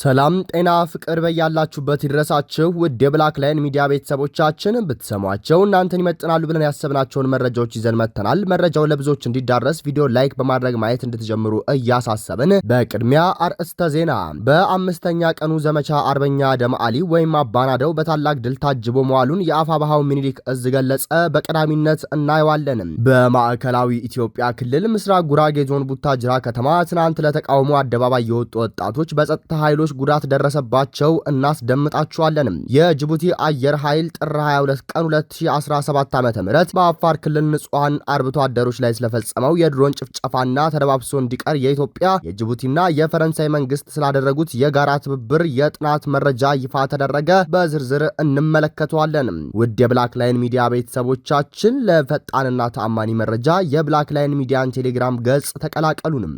ሰላም ጤና ፍቅር በያላችሁበት ይድረሳችሁ ውድ የብላክ ላይን ሚዲያ ቤተሰቦቻችን ብትሰሟቸው እናንተን ይመጥናሉ ብለን ያሰብናቸውን መረጃዎች ይዘን መጥተናል። መረጃው ለብዙዎች እንዲዳረስ ቪዲዮ ላይክ በማድረግ ማየት እንድትጀምሩ እያሳሰብን በቅድሚያ አርዕስተ ዜና። በአምስተኛ ቀኑ ዘመቻ አርበኛ ደም አሊ ወይም አባናደው በታላቅ ድል ታጅቦ መዋሉን የአፋባሃው ሚኒሊክ እዝ ገለጸ። በቀዳሚነት እናየዋለን። በማዕከላዊ ኢትዮጵያ ክልል ምስራቅ ጉራጌ ዞን ቡታጅራ ከተማ ትናንት ለተቃውሞ አደባባይ የወጡ ወጣቶች በጸጥታ ኃይሎች ጉዳት ደረሰባቸው። እናስደምጣችኋለን። የጅቡቲ አየር ኃይል ጥር 22 ቀን 2017 ዓ.ም በአፋር ክልል ንጹሃን አርብቶ አደሮች ላይ ስለፈጸመው የድሮን ጭፍጨፋና ተደባብሶ እንዲቀር የኢትዮጵያ የጅቡቲና የፈረንሳይ መንግስት ስላደረጉት የጋራ ትብብር የጥናት መረጃ ይፋ ተደረገ። በዝርዝር እንመለከተዋለን። ውድ የብላክ ላይን ሚዲያ ቤተሰቦቻችን ለፈጣንና ተአማኒ መረጃ የብላክ ላይን ሚዲያን ቴሌግራም ገጽ ተቀላቀሉንም።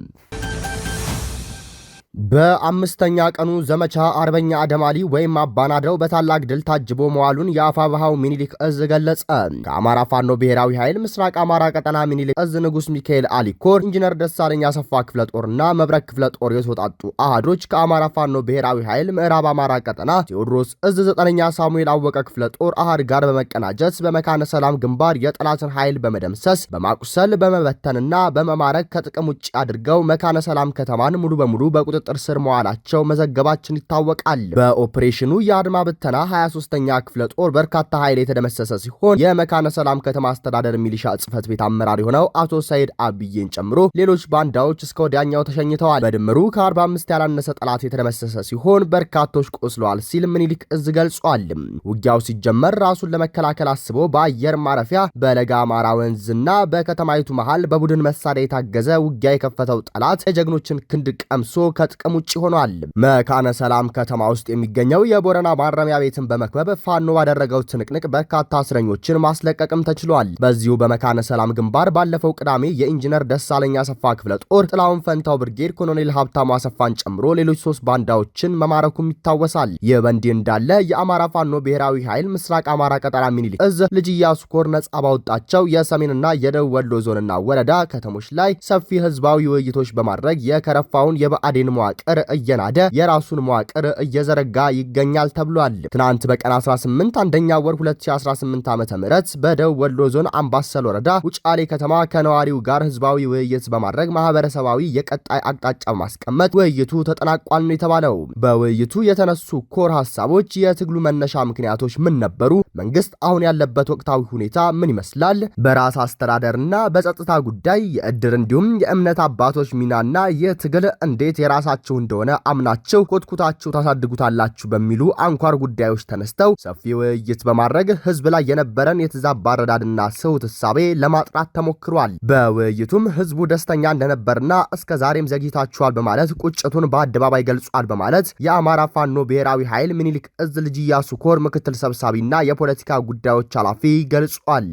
በአምስተኛ ቀኑ ዘመቻ አርበኛ ደም አሊ ወይም አባናደው በታላቅ ድል ታጅቦ መዋሉን የአፋባሃው ሚኒሊክ እዝ ገለጸ። ከአማራ ፋኖ ብሔራዊ ኃይል ምስራቅ አማራ ቀጠና ሚኒሊክ እዝ ንጉስ ሚካኤል አሊ ኮር ኢንጂነር ደሳለኝ አሰፋ ክፍለ ጦርና መብረቅ ክፍለ ጦር የተወጣጡ አሃዶች ከአማራ ፋኖ ብሔራዊ ኃይል ምዕራብ አማራ ቀጠና ቴዎድሮስ እዝ 9ኛ ሳሙኤል አወቀ ክፍለ ጦር አሃድ ጋር በመቀናጀት በመካነ ሰላም ግንባር የጠላትን ኃይል በመደምሰስ በማቁሰል በመበተንና በመማረክ ከጥቅም ውጭ አድርገው መካነ ሰላም ከተማን ሙሉ በሙሉ በቁጥጥር ስር መዋላቸው መዘገባችን ይታወቃል። በኦፕሬሽኑ የአድማ ብተና 23ኛ ክፍለ ጦር በርካታ ኃይል የተደመሰሰ ሲሆን የመካነ ሰላም ከተማ አስተዳደር ሚሊሻ ጽህፈት ቤት አመራር የሆነው አቶ ሰይድ አብዬን ጨምሮ ሌሎች ባንዳዎች እስከ ወዲያኛው ተሸኝተዋል። በድምሩ ከ45 ያላነሰ ጠላት የተደመሰሰ ሲሆን በርካቶች ቆስለዋል ሲል ምኒልክ እዝ ገልጿል። ውጊያው ሲጀመር ራሱን ለመከላከል አስቦ በአየር ማረፊያ በለጋ አማራ ወንዝና በከተማይቱ መሃል በቡድን መሳሪያ የታገዘ ውጊያ የከፈተው ጠላት የጀግኖችን ክንድ ቀምሶ ጥቅም ውጭ ሆኗል። መካነ ሰላም ከተማ ውስጥ የሚገኘው የቦረና ማረሚያ ቤትን በመክበብ ፋኖ ባደረገው ትንቅንቅ በርካታ እስረኞችን ማስለቀቅም ተችሏል። በዚሁ በመካነ ሰላም ግንባር ባለፈው ቅዳሜ የኢንጂነር ደሳለኝ አሰፋ ክፍለ ጦር ጥላውን ፈንታው ብርጌድ ኮሎኔል ሀብታሙ አሰፋን ጨምሮ ሌሎች 3 ባንዳዎችን መማረኩም ይታወሳል። ይህ በእንዲህ እንዳለ የአማራ ፋኖ ብሔራዊ ኃይል ምስራቅ አማራ ቀጠና ሚኒሊክ እዝ ልጅ ኢያሱ ኮር ነጻ ባወጣቸው የሰሜንና የደቡብ ወሎ ዞንና ወረዳ ከተሞች ላይ ሰፊ ህዝባዊ ውይይቶች በማድረግ የከረፋውን የብአዴን መዋቅር እየናደ የራሱን መዋቅር እየዘረጋ ይገኛል ተብሏል። ትናንት በቀን 18 አንደኛ ወር 2018 ዓ.ም በደቡብ ወሎ ዞን አምባሰል ወረዳ ውጫሌ ከተማ ከነዋሪው ጋር ህዝባዊ ውይይት በማድረግ ማህበረሰባዊ የቀጣይ አቅጣጫ ማስቀመጥ ውይይቱ ተጠናቋል ነው የተባለው። በውይይቱ የተነሱ ኮር ሐሳቦች የትግሉ መነሻ ምክንያቶች ምን ነበሩ? መንግስት አሁን ያለበት ወቅታዊ ሁኔታ ምን ይመስላል? በራስ አስተዳደርና በጸጥታ ጉዳይ የእድር እንዲሁም የእምነት አባቶች ሚናና የትግል እንዴት የራሳችሁ እንደሆነ አምናችሁ ኮትኩታችሁ ታሳድጉታላችሁ በሚሉ አንኳር ጉዳዮች ተነስተው ሰፊ ውይይት በማድረግ ህዝብ ላይ የነበረን የተዛባ አረዳድና ስሁት እሳቤ ለማጥራት ተሞክሯል። በውይይቱም ህዝቡ ደስተኛ እንደነበርና እስከ ዛሬም ዘግይታችኋል በማለት ቁጭቱን በአደባባይ ገልጿል በማለት የአማራ ፋኖ ብሔራዊ ኃይል ሚኒሊክ እዝ ልጅ ኢያሱ ኮር ምክትል ሰብሳቢና የፖለቲካ ጉዳዮች ኃላፊ ገልጿል።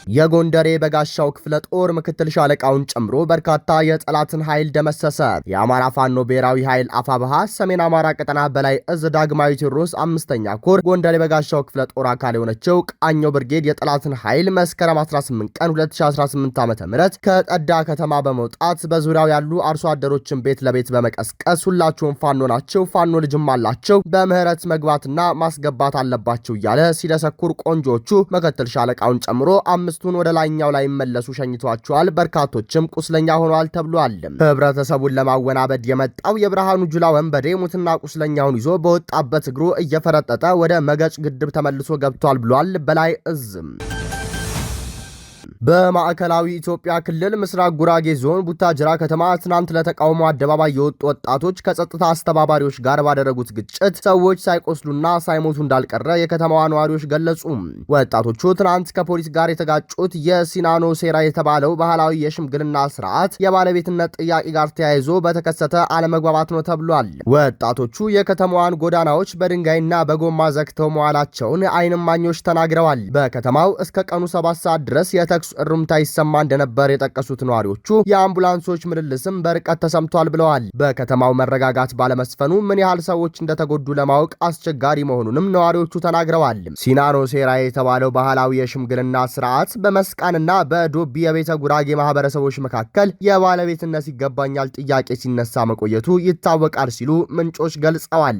የጎንደሬ በጋሻው ክፍለ ጦር ምክትል ሻለቃውን ጨምሮ በርካታ የጠላትን ኃይል ደመሰሰ። የአማራ ፋኖ ብሔራዊ ኃይል አፋባሃ ሰሜን አማራ ቀጠና በላይ እዝ ዳግማዊ ቴዎድሮስ 5ኛ ኮር ጎንደሬ በጋሻው ክፍለ ጦር አካል የሆነችው ቃኘው ብርጌድ የጠላትን ኃይል መስከረም 18 ቀን 2018 ዓ.ም ከጠዳ ከተማ በመውጣት በዙሪያው ያሉ አርሶ አደሮችን ቤት ለቤት በመቀስቀስ ሁላችሁም ፋኖ ናቸው፣ ፋኖ ልጅም አላቸው፣ በምህረት መግባትና ማስገባት አለባቸው እያለ ሲደሰኩር ቆንጆቹ ምክትል ሻለቃውን ጨምሮ አምስቱን ወደ ላይኛው ላይ መለሱ ሸኝቷቸዋል። በርካቶችም ቁስለኛ ሆነዋል ተብሏል። ህብረተሰቡን ለማወናበድ የመጣው የብርሃኑ ጁላ ወንበዴ ሙትና ቁስለኛውን ይዞ በወጣበት እግሩ እየፈረጠጠ ወደ መገጭ ግድብ ተመልሶ ገብቷል ብሏል በላይ እዝም። በማዕከላዊ ኢትዮጵያ ክልል ምስራቅ ጉራጌ ዞን ቡታጅራ ከተማ ትናንት ለተቃውሞ አደባባይ የወጡ ወጣቶች ከጸጥታ አስተባባሪዎች ጋር ባደረጉት ግጭት ሰዎች ሳይቆስሉና ሳይሞቱ እንዳልቀረ የከተማዋ ነዋሪዎች ገለጹ። ወጣቶቹ ትናንት ከፖሊስ ጋር የተጋጩት የሲናኖ ሴራ የተባለው ባህላዊ የሽምግልና ስርዓት የባለቤትነት ጥያቄ ጋር ተያይዞ በተከሰተ አለመግባባት ነው ተብሏል። ወጣቶቹ የከተማዋን ጎዳናዎች በድንጋይና በጎማ ዘግተው መዋላቸውን የዓይን እማኞች ተናግረዋል። በከተማው እስከ ቀኑ 7 ሰዓት ድረስ የተኩስ እሩምታ ይሰማ እንደነበር የጠቀሱት ነዋሪዎቹ የአምቡላንሶች ምልልስም በርቀት ተሰምቷል ብለዋል። በከተማው መረጋጋት ባለመስፈኑ ምን ያህል ሰዎች እንደተጎዱ ለማወቅ አስቸጋሪ መሆኑንም ነዋሪዎቹ ተናግረዋል። ሲናኖ ሴራ የተባለው ባህላዊ የሽምግልና ስርዓት በመስቃንና በዶቢ የቤተ ጉራጌ ማህበረሰቦች መካከል የባለቤትነት ይገባኛል ጥያቄ ሲነሳ መቆየቱ ይታወቃል ሲሉ ምንጮች ገልጸዋል።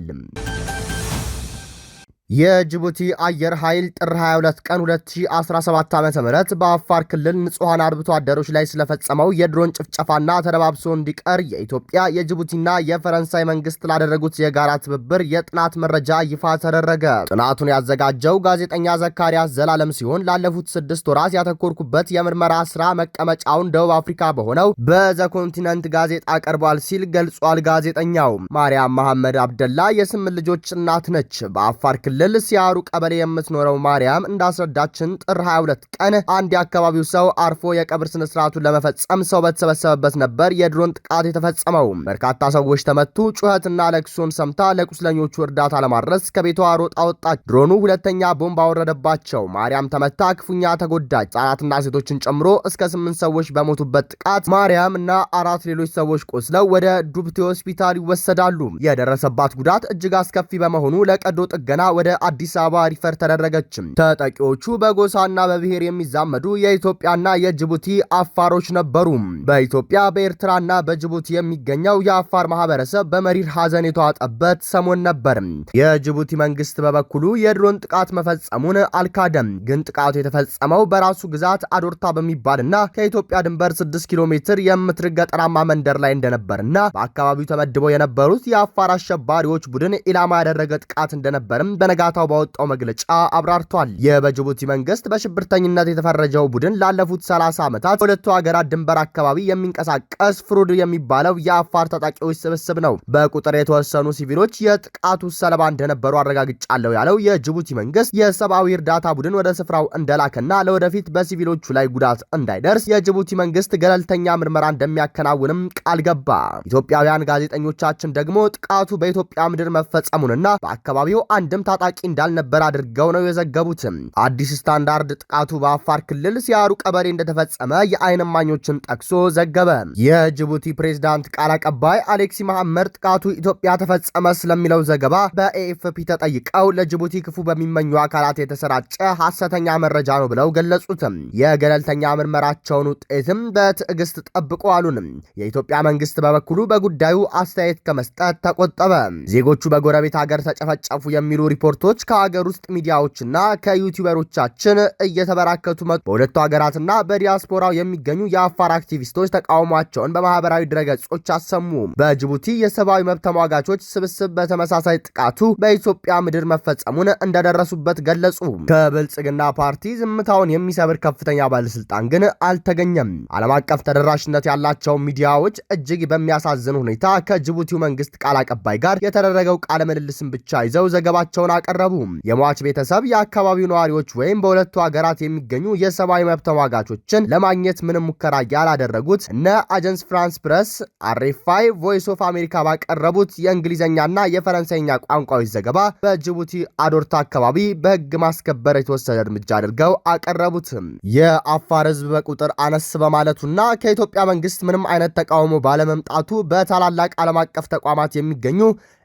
የጅቡቲ አየር ኃይል ጥር 22 ቀን 2017 ዓ.ም በአፋር ክልል ንጹሃን አርብቶ አደሮች ላይ ስለፈጸመው የድሮን ጭፍጨፋና ተደባብሶ እንዲቀር የኢትዮጵያ የጅቡቲና የፈረንሳይ መንግስት ላደረጉት የጋራ ትብብር የጥናት መረጃ ይፋ ተደረገ። ጥናቱን ያዘጋጀው ጋዜጠኛ ዘካሪያስ ዘላለም ሲሆን ላለፉት 6 ወራት ያተኮርኩበት የምርመራ ስራ መቀመጫውን ደቡብ አፍሪካ በሆነው በዘ ኮንቲነንት ጋዜጣ ቀርቧል ሲል ገልጿል። ጋዜጠኛው ማርያም መሐመድ አብደላ የ8 ልጆች እናት ነች። በአፋር ክልል ሲያሩ ቀበሌ የምትኖረው ማርያም እንዳስረዳችን ጥር 22 ቀን አንድ የአካባቢው ሰው አርፎ የቀብር ስነ ስርዓቱን ለመፈጸም ሰው በተሰበሰበበት ነበር የድሮን ጥቃት የተፈጸመው። በርካታ ሰዎች ተመቱ። ጩኸትና ለቅሶን ሰምታ ለቁስለኞቹ እርዳታ ለማድረስ ከቤቷ ሮጣ ወጣች። ድሮኑ ሁለተኛ ቦምብ አወረደባቸው። ማርያም ተመታ፣ ክፉኛ ተጎዳች። ህጻናትና ሴቶችን ጨምሮ እስከ 8 ሰዎች በሞቱበት ጥቃት ማርያም እና 4 ሌሎች ሰዎች ቆስለው ወደ ዱብቴ ሆስፒታል ይወሰዳሉ። የደረሰባት ጉዳት እጅግ አስከፊ በመሆኑ ለቀዶ ጥገና ወደ አዲስ አበባ ሪፈር ተደረገች። ተጠቂዎቹ በጎሳና በብሔር የሚዛመዱ የኢትዮጵያና የጅቡቲ አፋሮች ነበሩ። በኢትዮጵያ በኤርትራና በጅቡቲ የሚገኘው የአፋር ማህበረሰብ በመሪር ሐዘን የተዋጠበት ሰሞን ነበር። የጅቡቲ መንግስት በበኩሉ የድሮን ጥቃት መፈጸሙን አልካደም። ግን ጥቃቱ የተፈጸመው በራሱ ግዛት አዶርታ በሚባልና ከኢትዮጵያ ድንበር 6 ኪሎ ሜትር የምትርቅ ገጠራማ መንደር ላይ እንደነበርና በአካባቢው ተመድበው የነበሩት የአፋር አሸባሪዎች ቡድን ኢላማ ያደረገ ጥቃት እንደነበርም በነጋታው ባወጣው መግለጫ አብራርቷል። በጅቡቲ መንግስት በሽብርተኝነት የተፈረጀው ቡድን ላለፉት 30 ዓመታት በሁለቱ ሀገራት ድንበር አካባቢ የሚንቀሳቀስ ፍሩድ የሚባለው የአፋር ታጣቂዎች ስብስብ ነው። በቁጥር የተወሰኑ ሲቪሎች የጥቃቱ ሰለባ እንደነበሩ አረጋግጫለሁ ያለው የጅቡቲ መንግስት የሰብአዊ እርዳታ ቡድን ወደ ስፍራው እንደላከና ለወደፊት በሲቪሎቹ ላይ ጉዳት እንዳይደርስ የጅቡቲ መንግስት ገለልተኛ ምርመራ እንደሚያከናውንም ቃል ገባ። ኢትዮጵያውያን ጋዜጠኞቻችን ደግሞ ጥቃቱ በኢትዮጵያ ምድር መፈጸሙንና በአካባቢው አንድም ታጣቂ እንዳልነበር አድርገው ነው የዘገቡት። አዲስ ስታንዳርድ ጥቃቱ በአፋር ክልል ሲያሩ ቀበሌ እንደተፈጸመ የዓይን እማኞችን ጠቅሶ ዘገበ። የጅቡቲ ፕሬዝዳንት ቃል አቀባይ አሌክሲ መሐመድ ጥቃቱ ኢትዮጵያ ተፈጸመ ስለሚለው ዘገባ በኤኤፍፒ ተጠይቀው ለጅቡቲ ክፉ በሚመኙ አካላት የተሰራጨ ሐሰተኛ መረጃ ነው ብለው ገለጹት። የገለልተኛ ምርመራቸውን ውጤትም በትዕግስት ጠብቁ አሉን። የኢትዮጵያ መንግስት በበኩሉ በጉዳዩ አስተያየት ከመስጠት ተቆጠበ። ዜጎቹ በጎረቤት ሀገር ተጨፈጨፉ የሚሉ ሪፖርቶች ከሀገር ውስጥ ሚዲያዎችና ከዩቲዩበሮቻችን እየተበራከቱ መጡ። በሁለቱ ሀገራትና በዲያስፖራው የሚገኙ የአፋር አክቲቪስቶች ተቃውሟቸውን በማህበራዊ ድረገጾች አሰሙ። በጅቡቲ የሰብአዊ መብት ተሟጋቾች ስብስብ በተመሳሳይ ጥቃቱ በኢትዮጵያ ምድር መፈጸሙን እንደደረሱበት ገለጹ። ከብልጽግና ፓርቲ ዝምታውን የሚሰብር ከፍተኛ ባለስልጣን ግን አልተገኘም። ዓለም አቀፍ ተደራሽነት ያላቸው ሚዲያዎች እጅግ በሚያሳዝን ሁኔታ ከጅቡቲው መንግስት ቃል አቀባይ ጋር የተደረገው ቃለ ምልልስን ብቻ ይዘው ዘገባቸውን አቀረቡ። የሟች ቤተሰብ፣ የአካባቢው ነዋሪዎች ወይም በሁለቱ ሀገራት የሚገኙ የሰብአዊ መብት ተሟጋቾችን ለማግኘት ምንም ሙከራ ያላደረጉት እነ አጀንስ ፍራንስ ፕረስ፣ አርኤፍአይ፣ ቮይስ ኦፍ አሜሪካ ባቀረቡት የእንግሊዝኛና የፈረንሳይኛ ቋንቋዎች ዘገባ በጅቡቲ አዶርታ አካባቢ በህግ ማስከበር የተወሰደ እርምጃ አድርገው አቀረቡት። የአፋር ህዝብ በቁጥር አነስ በማለቱና ከኢትዮጵያ መንግስት ምንም አይነት ተቃውሞ ባለመምጣቱ በታላላቅ ዓለም አቀፍ ተቋማት የሚገኙ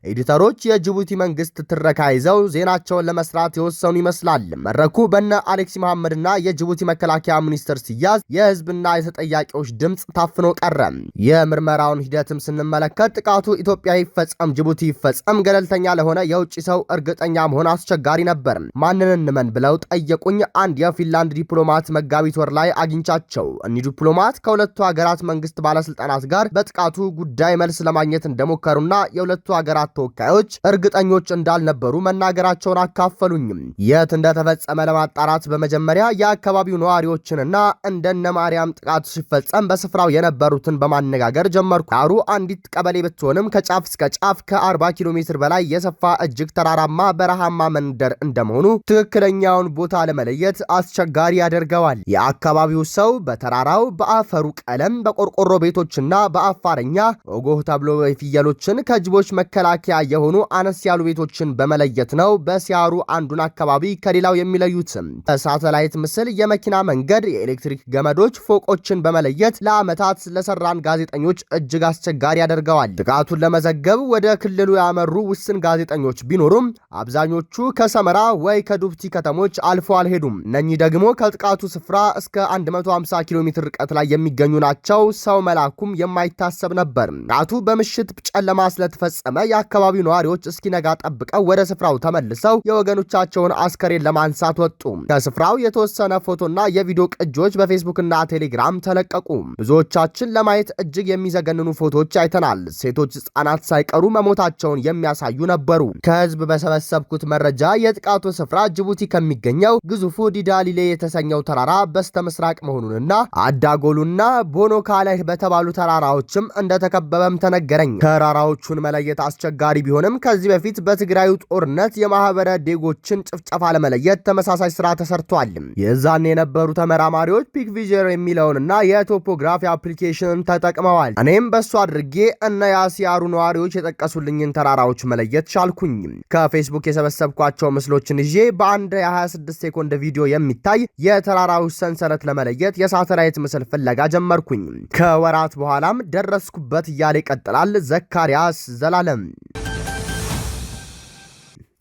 ኤዲተሮች የጅቡቲ መንግስት ትረካ ይዘው ዜናቸውን ለመስራት የወሰኑ ይመስላል። መድረኩ በነ አሌክሲ መሐመድና የጅቡቲ መከላከያ ሚኒስትር ሲያዝ የህዝብና የተጠያቂዎች ድምፅ ታፍኖ ቀረ። የምርመራውን ሂደትም ስንመለከት ጥቃቱ ኢትዮጵያ ይፈጸም ጅቡቲ ይፈጸም ገለልተኛ ለሆነ የውጭ ሰው እርግጠኛ መሆን አስቸጋሪ ነበር። ማንን እንመን ብለው ጠየቁኝ። አንድ የፊንላንድ ዲፕሎማት መጋቢት ወር ላይ አግኝቻቸው። እኒህ ዲፕሎማት ከሁለቱ ሀገራት መንግስት ባለስልጣናት ጋር በጥቃቱ ጉዳይ መልስ ለማግኘት እንደሞከሩና የሁለቱ ሀገራት ተወካዮች እርግጠኞች እንዳልነበሩ መናገራቸውን አካፈሉኝም። የት እንደተፈጸመ ለማጣራት በመጀመሪያ የአካባቢው ነዋሪዎችንና እንደነ ማርያም ጥቃቱ ሲፈጸም በስፍራው የነበሩትን በማነጋገር ጀመርኩ። ዳሩ አንዲት ቀበሌ ብትሆንም ከጫፍ እስከ ጫፍ ከ40 ኪሎ ሜትር በላይ የሰፋ እጅግ ተራራማ በረሃማ መንደር እንደመሆኑ ትክክለኛውን ቦታ ለመለየት አስቸጋሪ ያደርገዋል። የአካባቢው ሰው በተራራው፣ በአፈሩ ቀለም፣ በቆርቆሮ ቤቶችና በአፋርኛ ኦጎህ ተብሎ የፍየሎችን ከጅቦች መከላከያ መከላከያ የሆኑ አነስ ያሉ ቤቶችን በመለየት ነው በሲያሩ አንዱን አካባቢ ከሌላው የሚለዩት። በሳተላይት ምስል የመኪና መንገድ፣ የኤሌክትሪክ ገመዶች፣ ፎቆችን በመለየት ለዓመታት ለሰራን ጋዜጠኞች እጅግ አስቸጋሪ ያደርገዋል። ጥቃቱን ለመዘገብ ወደ ክልሉ ያመሩ ውስን ጋዜጠኞች ቢኖሩም አብዛኞቹ ከሰመራ ወይ ከዱብቲ ከተሞች አልፎ አልሄዱም። እነኚህ ደግሞ ከጥቃቱ ስፍራ እስከ 150 ኪሎ ሜትር ርቀት ላይ የሚገኙ ናቸው። ሰው መላኩም የማይታሰብ ነበር። ጥቃቱ በምሽት ጨለማ ስለተፈጸመ የአካባቢው ነዋሪዎች እስኪነጋ ጠብቀው ወደ ስፍራው ተመልሰው የወገኖቻቸውን አስከሬን ለማንሳት ወጡ። ከስፍራው የተወሰነ ፎቶና የቪዲዮ ቅጂዎች በፌስቡክና ቴሌግራም ተለቀቁ። ብዙዎቻችን ለማየት እጅግ የሚዘገንኑ ፎቶዎች አይተናል። ሴቶች፣ ህጻናት ሳይቀሩ መሞታቸውን የሚያሳዩ ነበሩ። ከህዝብ በሰበሰብኩት መረጃ የጥቃቱ ስፍራ ጅቡቲ ከሚገኘው ግዙፉ ዲዳሊሌ የተሰኘው ተራራ በስተ ምስራቅ መሆኑንና አዳጎሉና ቦኖ ካለህ በተባሉ ተራራዎችም እንደተከበበም ተነገረኝ። ተራራዎቹን መለየት አስቸጋሪ ቢሆንም ከዚህ በፊት በትግራዩ ጦርነት የማህበረ ዴጎችን ጭፍጨፋ ለመለየት ተመሳሳይ ስራ ተሰርቷል። የዛኔ የነበሩ ተመራማሪዎች ፒክቪዥን የሚለውንና የቶፖግራፊ አፕሊኬሽን ተጠቅመዋል። እኔም በሱ አድርጌ እነ የሲያሩ ነዋሪዎች የጠቀሱልኝን ተራራዎች መለየት ቻልኩኝ። ከፌስቡክ የሰበሰብኳቸው ምስሎችን ይዤ በአንድ የ26 ሴኮንድ ቪዲዮ የሚታይ የተራራዎች ሰንሰለት ለመለየት የሳተላይት ምስል ፍለጋ ጀመርኩኝ። ከወራት በኋላም ደረስኩበት እያለ ይቀጥላል ዘካሪያስ ዘላለም።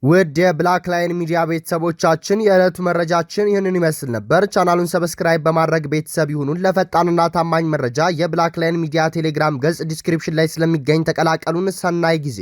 ውድ የብላክ ላይን ሚዲያ ቤተሰቦቻችን የዕለቱ መረጃችን ይህንን ይመስል ነበር። ቻናሉን ሰብስክራይብ በማድረግ ቤተሰብ ይሁኑን። ለፈጣንና ታማኝ መረጃ የብላክ ላይን ሚዲያ ቴሌግራም ገጽ ዲስክሪፕሽን ላይ ስለሚገኝ ተቀላቀሉን። ሰናይ ጊዜ